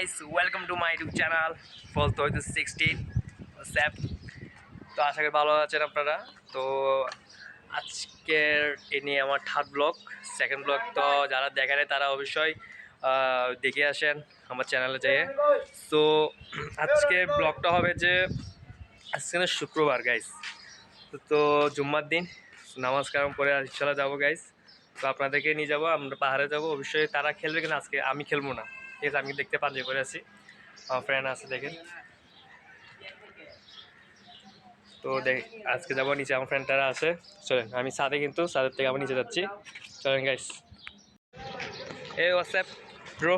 guys, welcome to my YouTube channel for 2016 WhatsApp। তো আশা করি ভালো আছেন আপনারা। তো আজকের এ নিয়ে আমার থার্ড ব্লগ, সেকেন্ড ব্লগ। তো যারা দেখেন তারা অবশ্যই দেখে আসেন আমার চ্যানেলে যেয়ে। তো আজকে ব্লগটা হবে যে আজকে শুক্রবার গাইস, তো জুম্মার দিন নামাজ কালাম করে ইনশাল্লাহ যাবো গাইস। তো আপনাদেরকে নিয়ে যাবো, আমরা পাহাড়ে যাবো। অবশ্যই তারা খেলবে কিনা আজকে, আমি খেলবো না, ঠিক আছে? আমি দেখতে পাঞ্জাবি করে আছি, আমার ফ্রেন্ড আছে দেখেন। তো আজকে যাবো নিচে, আমার ফ্রেন্ড তারা আছে। চলেন, আমি ছাদে, কিন্তু ছাদের থেকে আবার নিচে যাচ্ছি। চলেন গাইস। এই হোয়াটসঅ্যাপ ব্রো।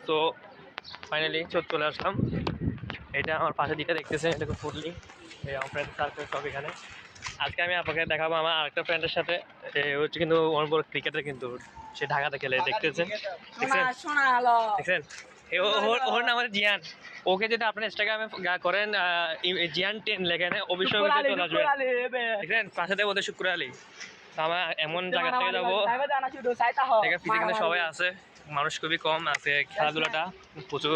তো ফাইনালি চলে আসলাম। এটা আমার পাশের দিকে দেখতেছেন, এটা খুব ফুটলি। এই আমার ফ্রেন্ড সার্কেল সব এখানে। আজকে আমি আপনাকে দেখাবো আমার আরেকটা ফ্রেন্ডের সাথে। হচ্ছে কিন্তু অনেক বড় ক্রিকেটার, কিন্তু সে ঢাকাতে খেলে, দেখতেছেন দেখছেন। ওর নাম হচ্ছে জিয়ান। ওকে যদি আপনি ইনস্টাগ্রামে করেন জিয়ান 10 লেখেন, অবশ্যই চলে আসবে। দেখছেন পাশে থেকে ওদের শুক্র আলী। আমরা এমন জায়গা থেকে যাবো, ফিজিক্যালি সবাই আছে, মানুষ খুবই কম আছে। খেলাধুলাটা প্রচুর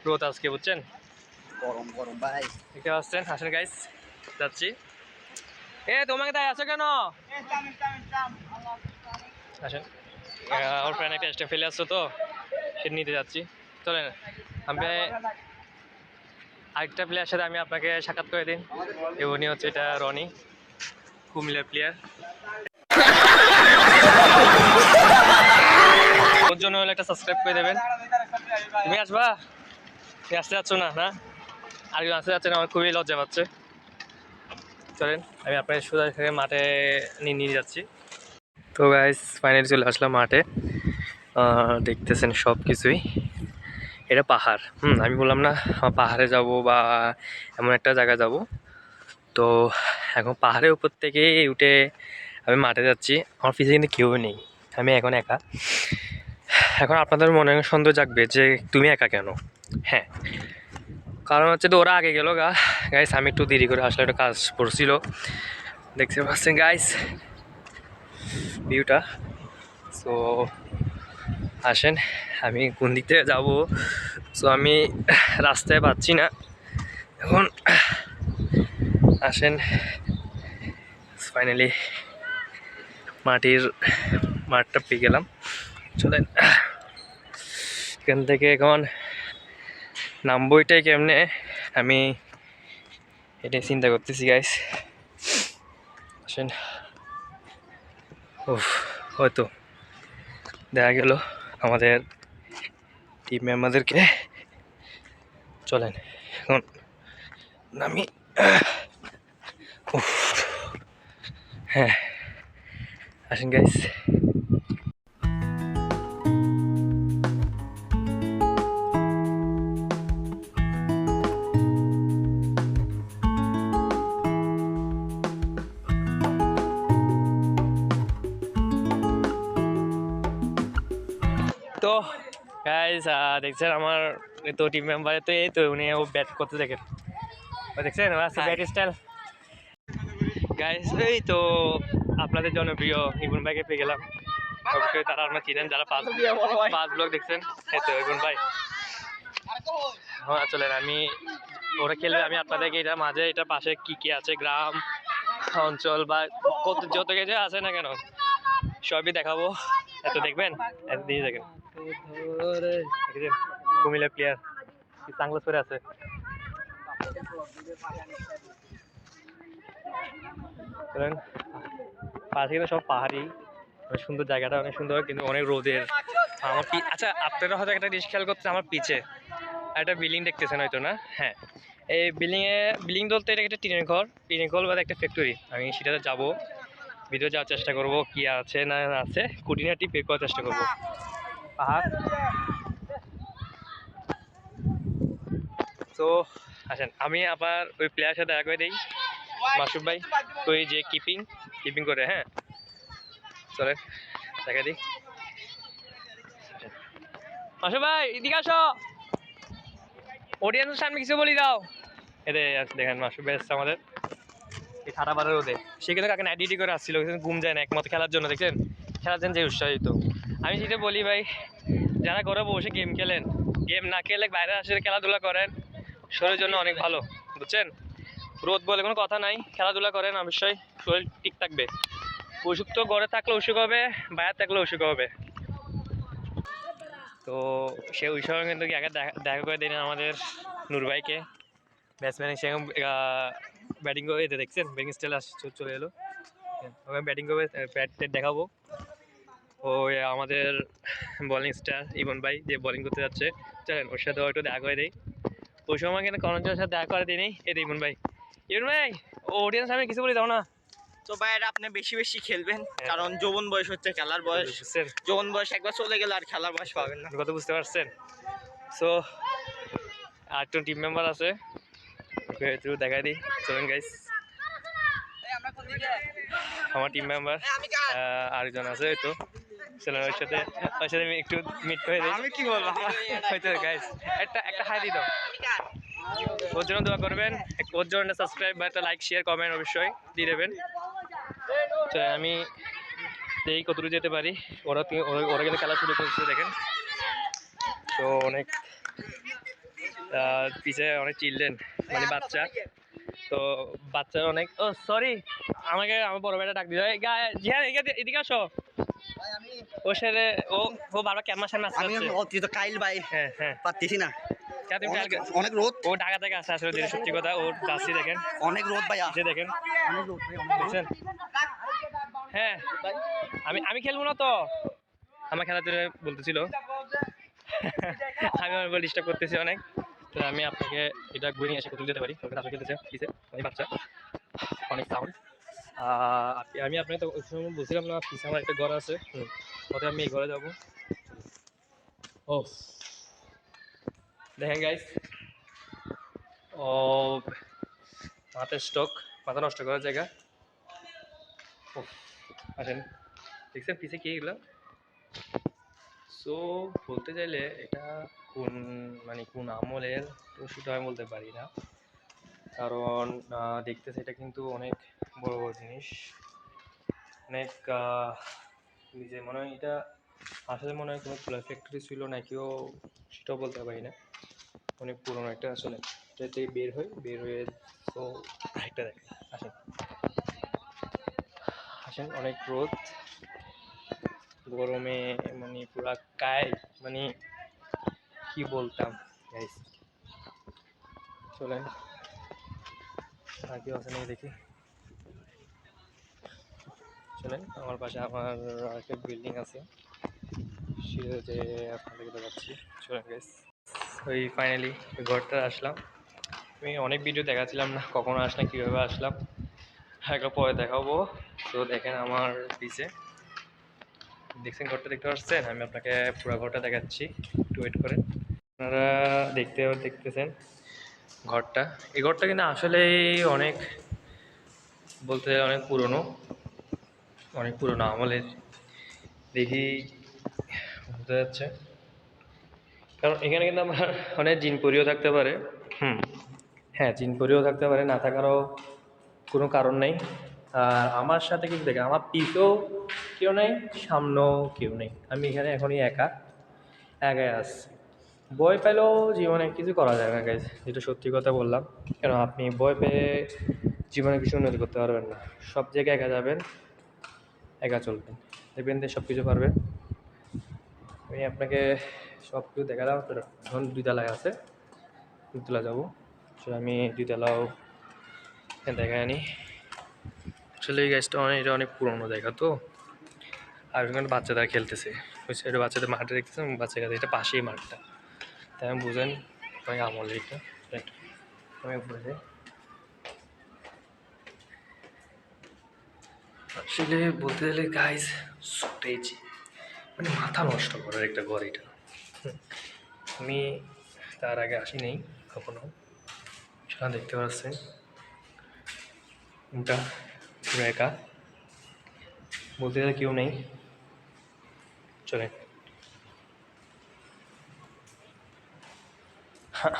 রোদ আজকে, বুঝছেন? গরম গরম ভাই দেখতে পাচ্ছেন। আসেন গাইস, যাচ্ছি। তোমাকে তাই আছো কেন? আসেন, আমার ফ্রেন্ড একটা স্টেপ ফেলে আসছো, তো সে নিতে যাচ্ছি। চলেন, আমি আরেকটা প্লেয়ার সাথে আমি আপনাকে সাক্ষাৎ করে দিন। উনি হচ্ছে এটা রনি, কুমিল্লার প্লেয়ার। ওর জন্য হলে একটা সাবস্ক্রাইব করে দেবেন। তুমি আসবা? তুমি আসতে যাচ্ছ না? না, আর কেউ আসতে যাচ্ছে না, আমার খুবই লজ্জা পাচ্ছে। চলেন, আমি আপনার সোজা থেকে মাঠে নিয়ে যাচ্ছি। তো গাইস ফাইনালি চলে আসলাম মাঠে। দেখতেছেন সব কিছুই, এটা পাহাড়। আমি বললাম না পাহাড়ে যাব বা এমন একটা জায়গা যাব। তো এখন পাহাড়ের উপর থেকে উঠে আমি মাঠে যাচ্ছি। আমার পিছিয়ে কিন্তু কেউ নেই, আমি এখন একা। এখন আপনাদের মনে সন্দেহ জাগবে যে তুমি একা কেন? হ্যাঁ, কারণ হচ্ছে তো ওরা আগে গেল গাইস, আমি একটু দেরি করে আসলে একটা কাজ পড়ছিল। দেখতে পাচ্ছেন গাইস ভিউটা। সো আসেন, আমি কোন দিক থেকে যাবো, সো আমি রাস্তায় পাচ্ছি না এখন। আসেন, ফাইনালি মাঠটা পেয়ে গেলাম। চলেন, এখান থেকে এখন নামবইটাই কেমনে আমি এটাই চিন্তা করতেছি গাইস। আসেন, হয়তো দেখা গেল আমাদের টিম মেম্বারদেরকে। চলেন এখন নামি। হ্যাঁ, আসেন গাইস। তো গাইস দেখছেন আমার তো টিম মেম্বার, তো এই তো উনি ও ব্যাট করতে দেখেন, দেখছেন ব্যাট স্টাইল গাইস। এই তো আপনাদের জনপ্রিয় ইবন ভাইকে পেয়ে গেলাম। অবশ্যই তারা আপনারা চিনেন যারা পাঁচ ব্লগ দেখছেন। এই তো ইবন ভাই। হ্যাঁ চলেন, আমি ওরা খেলবে, আমি আপনাদেরকে এটা মাঝে এটা পাশে কি কি আছে, গ্রাম অঞ্চল বা কত যত কিছু আছে না কেন সবই দেখাবো। এত দেখবেন, এত দিয়ে দেখেন। কুমিল্লা প্লেয়ার সাংলাস করে আছে। পাশে কিন্তু সব পাহাড়ি, অনেক সুন্দর জায়গাটা, অনেক সুন্দর, কিন্তু অনেক রোদের। আমার আচ্ছা, আপনারা হয়তো একটা জিনিস খেয়াল করতে, আমার পিছে একটা বিল্ডিং দেখতেছেন হয়তো, না? হ্যাঁ, এই বিল্ডিং বলতে এটা একটা টিনের ঘর বা একটা ফ্যাক্টরি। আমি সেটাতে যাবো, ভিডিও যাওয়ার চেষ্টা করবো, কি আছে না আছে খুঁটিনাটি বের করার চেষ্টা করবো। পাহাড়। তো আসেন, আমি আবার ওই প্লেয়ারের সাথে দেখা করে দিই, মাসুদ ভাই। ওই যে কিপিং করে, হ্যাঁ চলেন দেখা দিই। মাসুদ ভাই এদিকে আসো, অডিয়েন্সের সামনে কিছু বলি দাও। এদের দেখেন মাসুদ ভাই আসছে আমাদের এই ঠাটা বারের রোদে। সে কিন্তু কাকে নাইটি করে আসছিল, ঘুম যায় না একমত খেলার জন্য। দেখছেন খেলার জন্য যে উৎসাহিত। আমি সেটা বলি ভাই, যারা ঘরে বসে গেম খেলেন, গেম না খেলে বাইরে আসে খেলাধুলা করেন, শরীরের জন্য অনেক ভালো, বুঝছেন? রোদ বলে কোনো কথা নাই, খেলাধুলা করেন অবশ্যই শরীর ঠিক থাকবে। অসুখ তো ঘরে থাকলে অসুখ হবে, বাইরে থাকলে অসুখ হবে। তো সে ওই সময় কিন্তু আগে দেখা করে দিন আমাদের নূর ভাইকে, ব্যাটসম্যান হিসেবে ব্যাটিং করে দেখছেন, ব্যাটিং স্টাইল চলে এলো। ওকে ব্যাটিং করবে, ব্যাট দেখাবো। ও আমাদের বোলিং স্টার ইমন ভাই যে বোলিং করতে যাচ্ছে, চলেন ওর সাথে একটু দেখা করে দিই। ওই সময় কিন্তু করঞ্জনের সাথে দেখা করে দিই। এই ইমন ভাই, ইমন ভাই অডিয়েন্স আমি কিছু বলি দাও না। তো ভাইরা আপনি বেশি বেশি খেলবেন, কারণ যৌবন বয়স হচ্ছে খেলার বয়স। বুঝছেন? যৌবন বয়স একবার চলে গেলে আর খেলার বয়স পাবেন না। কথা বুঝতে পারছেন? সো আর একটা টিম মেম্বার আছে, ওকে একটু দেখাই দিই। চলেন গাইস, আমার টিম মেম্বার আরেকজন আছে, ওই তো চলেন ওর সাথে আমি একটু মিট করে দিই। আমি কি বলবো, হয়তো গাইস একটা হাই দিয়ে দাও, ওর জন্য দোয়া করবেন, ওর জন্য সাবস্ক্রাইব বা একটা লাইক শেয়ার কমেন্ট অবশ্যই দিয়ে দেবেন। চলেন আমি এই কতটুকু যেতে পারি। ওরা কিন্তু খেলা শুরু করছে দেখেন। তো অনেক পিছে অনেক চিলড্রেন, মানে বাচ্চা, তো বাচ্চারা অনেক, ও সরি আমাকে আমার বড় ভাইটা ডাক দিল, জিহান এদিকে আসো। ওর সাথে ও বারবার ক্যামেরার সামনে আসছে। আমি অতিরিক্ত কাইল ভাই, হ্যাঁ হ্যাঁ পারতেছি না, অনেক রোদ। ও ঢাকা থেকে আসছে আসলে, সত্যি কথা। ও যাচ্ছি দেখেন, অনেক রোদ ভাইয়া, যে দেখেন অনেক রোদ ভাই, বুঝছেন? হ্যাঁ আমি খেলবো না তো, আমার খেলাতে বলতেছিল, আমি আমার ডিস্টার্ব করতেছি অনেক। তো আমি আপনাকে এটা ঘুরে নিয়ে এসে কোথাও যেতে পারি, ওখানে আসলে খেলতেছে পিছে অনেক বাচ্চা, অনেক সাউন্ড। আমি আপনাকে তো ওই সময় বলছিলাম না, পিছে আমার একটা ঘর আছে, ওতে আমি এই ঘরে যাবো। ও দেখেন গাইস, ও মাথার স্টক, মাথা নষ্ট করার জায়গা। ও আসেন, দেখছেন পিছে কি এগুলো? সো বলতে চাইলে এটা কোন আমলের, তো সেটা আমি বলতে পারি না, কারণ দেখতেছে এটা কিন্তু অনেক বড় বড় জিনিস, অনেক নিজে মনে হয় এটা আসলে মনে হয় কোনো ফুলার ফ্যাক্টরি ছিল না কেউ, সেটাও বলতে পারি না। অনেক পুরোনো একটা আসলে, এটা থেকে বের হয়ে তো একটা দেখেন। আসেন আসেন, অনেক রোদ, গরমে মানে পুরা মানে কি বলতাম গাইস। চলেন আর কি আছে নাকি দেখি। চলেন আমার পাশে আমার একটা বিল্ডিং আছে, সেটাতে আপনাদেরকে দেখাচ্ছি। চলেন গাইস, ওই ফাইনালি ঘরটা আসলাম। আমি অনেক ভিডিও দেখাচ্ছিলাম না কখনো আসলাম, কীভাবে আসলাম, একটা পরে দেখাবো। তো দেখেন আমার পিছে দেখছেন ঘরটা, দেখতে পাচ্ছেন? আমি আপনাকে পুরো ঘরটা দেখাচ্ছি, একটু ওয়েট করেন। আপনারা দেখতেছেন ঘরটা, এই ঘরটা কিন্তু আসলেই অনেক, বলতে অনেক পুরনো আমলের, দেখি বোঝা যাচ্ছে। কারণ এখানে কিন্তু আমার অনেক জিনপরিও থাকতে পারে। হ্যাঁ জিনপরিও থাকতে পারে, না থাকারও কোনো কারণ নেই। আর আমার সাথে কিন্তু দেখে আমার পিছেও কেউ নেই, সামনেও কেউ নেই, আমি এখানে এখনই একাই আসছি। ভয় পেলেও জীবনে কিছু করা যায় না গাইজ, যেটা সত্যি কথা বললাম। কেন আপনি ভয় পেয়ে জীবনে কিছু উন্নতি করতে পারবেন না। সব জায়গায় একা যাবেন, একা চলবেন, দেখবেন যে সব কিছু পারবেন। আমি আপনাকে সব কিছু দেখালাম। এখন 2 তলায় আছে, 2 তলা যাবো। আমি 2 তলাও দেখায় আনি। আসলে এই গাছটা এটা অনেক পুরোনো জায়গা তো, আর ওখানে বাচ্চারা খেলতেছে, ওই সাইডে বাচ্চাদের মাঠে দেখতেছে, বাচ্চারা এটা পাশেই মাঠটা, তাই আমি বুঝেন অনেক আমলের এটা। আমি উপরে যাই। আসলে বলতে গেলে গাইজ শর্টেজ, মানে মাথা নষ্ট করার একটা ঘর এটা। আমি তার আগে আসি নেই কখনো, সেখানে দেখতে পাচ্ছেন ওটা পুরো একা, বলতে গেলে কেউ নেই। চলে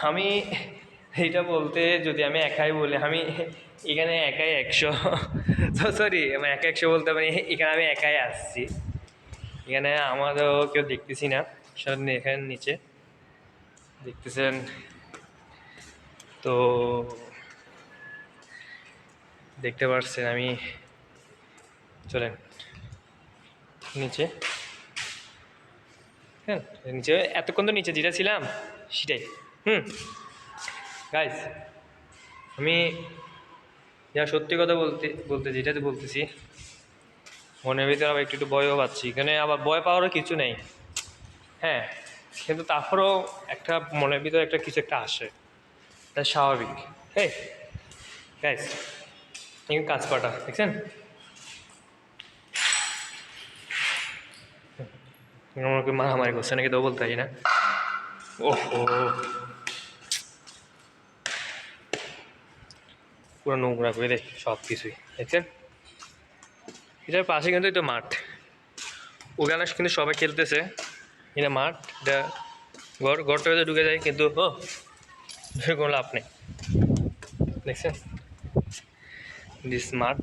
আমি এইটা বলতে, যদি আমি একাই বলি, আমি এখানে একাই 100, তো সরি আমি একা 100 বলতে পারি, এখানে আমি একাই আসছি, এখানে আমারও কেউ দেখতেছি না। সামনে এখানে নিচে দেখতেছেন। তো দেখতে পাচ্ছেন আমি, চলেন নিচে। হ্যাঁ নিচে এতক্ষণ তো নিচে যেটা ছিলাম সেটাই। গাইস আমি যা সত্যি কথা বলতে বলতে যেটাতে বলতেছি, মনের ভিতরে আবার একটু একটু ভয়ও পাচ্ছি। এখানে আবার ভয় পাওয়ারও কিছু নেই, হ্যাঁ, কিন্তু তারপরেও একটা মনের ভিতরে একটা কিছু একটা আসে, এটা স্বাভাবিক। হ্যাঁ গাইস, এই কাজ করাটা দেখছেন, আমাকে মারামারি করছে নাকি তো বলতে পারি না। ওহো, পুরো নোংরা করে দেয় সব কিছুই, দেখছেন। এটার পাশে কিন্তু এটা মাঠ, ওখানে কিন্তু সবাই খেলতেছে। এটা মাঠ, এটা ঘরটা হয়তো ঢুকে যায়, কিন্তু কোনো লাভ নেই, দেখছেন। দিস মাঠ,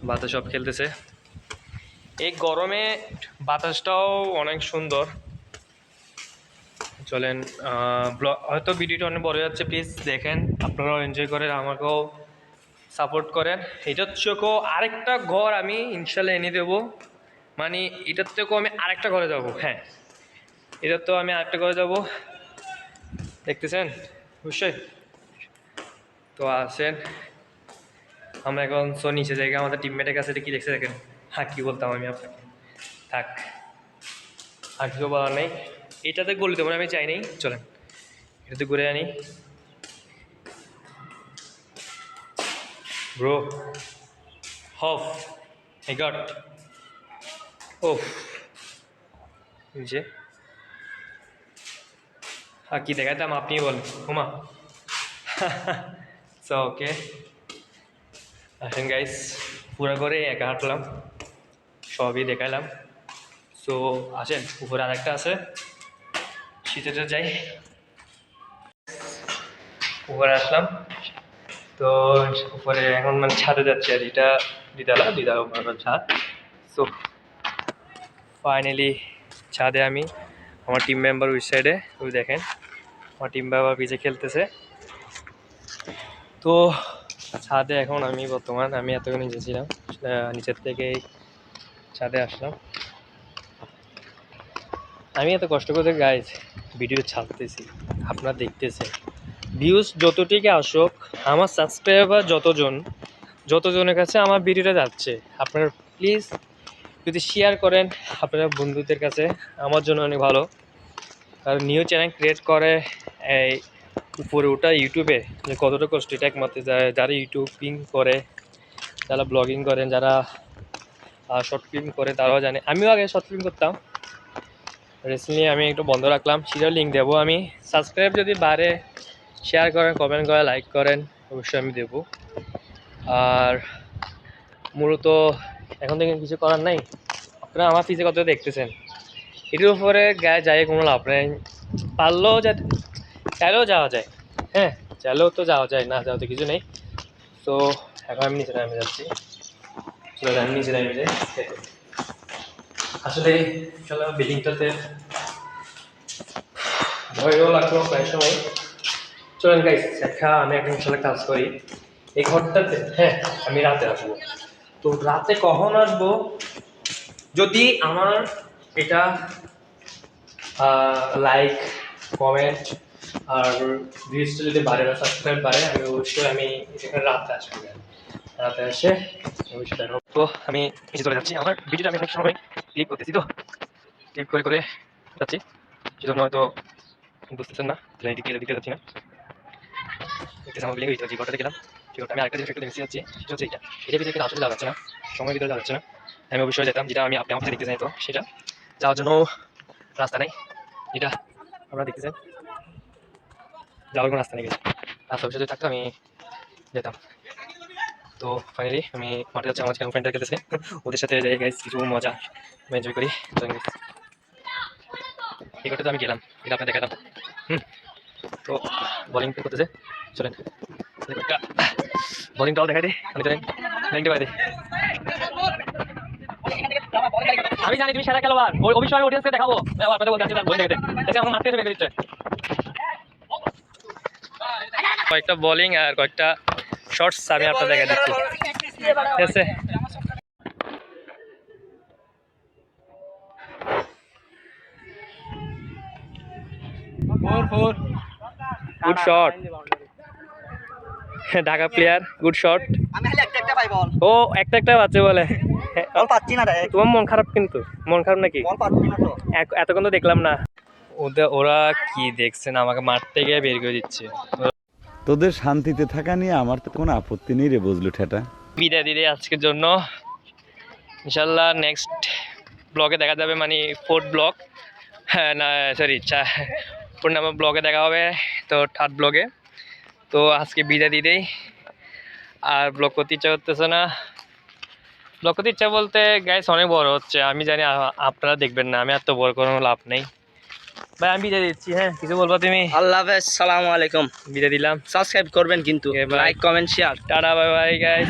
বাতাস সব খেলতেছে। এই গরমে বাতাসটাও অনেক সুন্দর। চলেন, হয়তো ভিডিওটা অনেক বড় যাচ্ছে, প্লিজ দেখেন, আপনারাও এনজয় করেন, আমাকেও সাপোর্ট করেন। এটার থেকেও আরেকটা ঘর আমি ইনশাল্লাহ এনে দেবো, মানে এটার থেকেও আমি আরেকটা ঘরে যাব। হ্যাঁ, এটার তো আমি আরেকটা ঘরে যাব, দেখতেছেন অবশ্যই। তো আসেন আমরা এখন নিচে জায়গা আমাদের টিমমেটের কাছে কি দেখছে দেখেন। হ্যাঁ কী বলতাম আমি আপনাকে, থাক আর কিছু বলার নেই। এটাতে গোল দেবো না, আমি চাই নেই। চলেন এটাতে ঘুরে আনি। ব্রো হফ আই গট, ওফ নিচে আর কি দেখাতাম আপনি বলেন হুমা। সো ওকে, আসেন গাইস, পুরো করে একা হাঁটলাম, সবই দেখালাম। সো আসেন, উপরে আরেকটা আছে, শীতেটা যাই। উপরে আসলাম, তো উপরে এখন মানে ছাদে যাচ্ছি, আর এটা দ্বিতলা উপর ছাদ। সো ফাইনালি ছাদে আমি, আমার টিম মেম্বার ওই সাইডে, ওই দেখেন আমার টিম মেম্বার পিছে খেলতেছে। তো ছাদে এখন আমি বর্তমান, আমি এতক্ষণ নিচে ছিলাম, নিচের থেকে ছাদে আসলাম। আমি এত কষ্ট করে গাইজ ভিডিও ছাড়তেছি, আপনারা দেখতেছেন, ভিউজ যতটুকু আসুক, আমার সাবস্ক্রাইবার যতজনের কাছে আমার ভিডিওটা যাচ্ছে, আপনারা প্লিজ যদি শেয়ার করেন আপনারা বন্ধুদের কাছে, আমার জন্য অনেক ভালো। কারণ নিউ চ্যানেল ক্রিয়েট করে এই উপরে ওটা ইউটিউবে যে কতটা কষ্ট, এটা একমাত্র যারা ইউটিউবিং করে, যারা ব্লগিং করেন, যারা শর্ট ফিল্ম করে, তারাও জানে। আমিও আগে শর্ট ফিল্ম করতাম, রিসেন্টলি আমি একটু বন্ধ রাখলাম, সেটাও লিঙ্ক দেবো আমি। সাবস্ক্রাইব যদি বাড়ে, শেয়ার করেন, কমেন্ট করেন, লাইক করেন, অবশ্যই আমি দেবো। আর মূলত এখন থেকে কিছু করার নাই, আপনারা আমার ফিজে কত দেখতেছেন, এটির উপরে গায়ে যায় কোনো লাভ নেই। পারলেও চাইলেও যাওয়া যায়, হ্যাঁ চাইলেও তো যাওয়া যায়, না যাওয়াতে কিছু নেই। তো এখন আমি নিচে নামে যাচ্ছি, আমি নিচে নামে যাই। আসলে চলো বিল্ডিংটাতে ভয়ও লাগলো প্রায় সময়। চলেন গাইস, আমি একটা আসলে কাজ করি এই ঘরটাতে। হ্যাঁ আমি রাতে আসবো, তো রাতে কখন আসবো, যদি আমার এটা লাইক কমেন্ট আর ভিউজটা যদি বাড়ে বা সাবস্ক্রাইব বাড়ে, আমি অবশ্যই আমি এখানে রাতে আসবো, রাতে এসে অবশ্যই দেখো। তো আমি নিচে চলে যাচ্ছি, আমার ভিডিওটা আমি অনেক সময় ক্লিক করতেছি, তো ক্লিক করে করে যাচ্ছি, সেজন্য হয়তো বুঝতেছেন না, দিকে যাচ্ছি না। দেখতেছি আমার বিল্ডিং যে ঘরটাতে গেলাম, সেই ঘরটা আমি আরেকটা জিনিস একটু দেখতে যাচ্ছি, সেটা হচ্ছে এটা ভিতরে কিন্তু আসলে যাওয়া যাচ্ছে না, সময়ের ভিতরে যাওয়া যাচ্ছে না। আমি অবশ্যই যেতাম, যেটা আমি আপনি আমার দেখতে চাই, তো সেটা যাওয়ার জন্য রাস্তা নেই, যেটা আপনারা দেখতেছেন, যাওয়ার কোনো রাস্তা নেই। রাস্তা অবশ্যই যদি থাকতো আমি যেতাম। তো ফাইনালি আমি মাঠে যাচ্ছি, আমার ফ্রেন্ডরা খেলতেছে, ওদের সাথে যাই গাইস, কিছু মজা আমি এনজয় করি। এই ঘরটা তো আমি গেলাম, এটা আপনার দেখালাম। তো বোলিং করতেছে, চলেন বোলিংটাও দেখাই দিই, আমি চলেন বোলিংটা পাই দিই। আমি জানি তুমি সেরা খেলোয়াড়, ওই অভিষেক আমি অডিয়েন্সকে দেখাবো। আপনাদের বলতে আসছিলাম বই দেখতে, এসে আমার মারতে এসে বেঁধে দিচ্ছে। কয়েকটা বোলিং আর কয়েকটা শর্টস আমি আপনাদের দেখা দিচ্ছি, ঠিক আছে? Good shot, Dhaka player, good shot. আমি খালি একটা পাই বল, ও একটা একটা বাচ্চা বলে, বল পাচ্ছি না রে, তোমার মন খারাপ, কিন্তু মন খারাপ নাকি? বল পাচ্ছি না তো। এতক্ষণ তো দেখলাম না। ওরা কি দেখছেন, আমাকে মারতে গিয়ে বের করে দিচ্ছে। তোদের শান্তিতে থাকা নিয়ে আমার তো কোনো আপত্তি নেই রে, বুঝলু ঠেটা। বিদায় দিদি আজকের জন্য, ইনশাল্লাহ নেক্সট ব্লগে দেখা যাবে, মানে 4th ব্লগ, হ্যাঁ না সরি 4 নম্বর ব্লগে দেখা হবে, তো 3rd ব্লগে। তো আজকে বিদায় দিদেই, আর ব্লগ করতে ইচ্ছা করতেছে না। ব্লগ করতে ইচ্ছা বলতে গাইস অনেক বড় হচ্ছে, আমি জানি আপনারা দেখবেন না, আমি এত বড় কোনো লাভ নেই ভাই। আমি বিদায় দিচ্ছি, হ্যাঁ কিছু বলবো তুমি? আল্লাহ হাফেজ, সালামু আলাইকুম। বিদায় দিলাম, সাবস্ক্রাইব করবেন কিন্তু, Okay, bye. Like comment share. Tata, bye bye guys.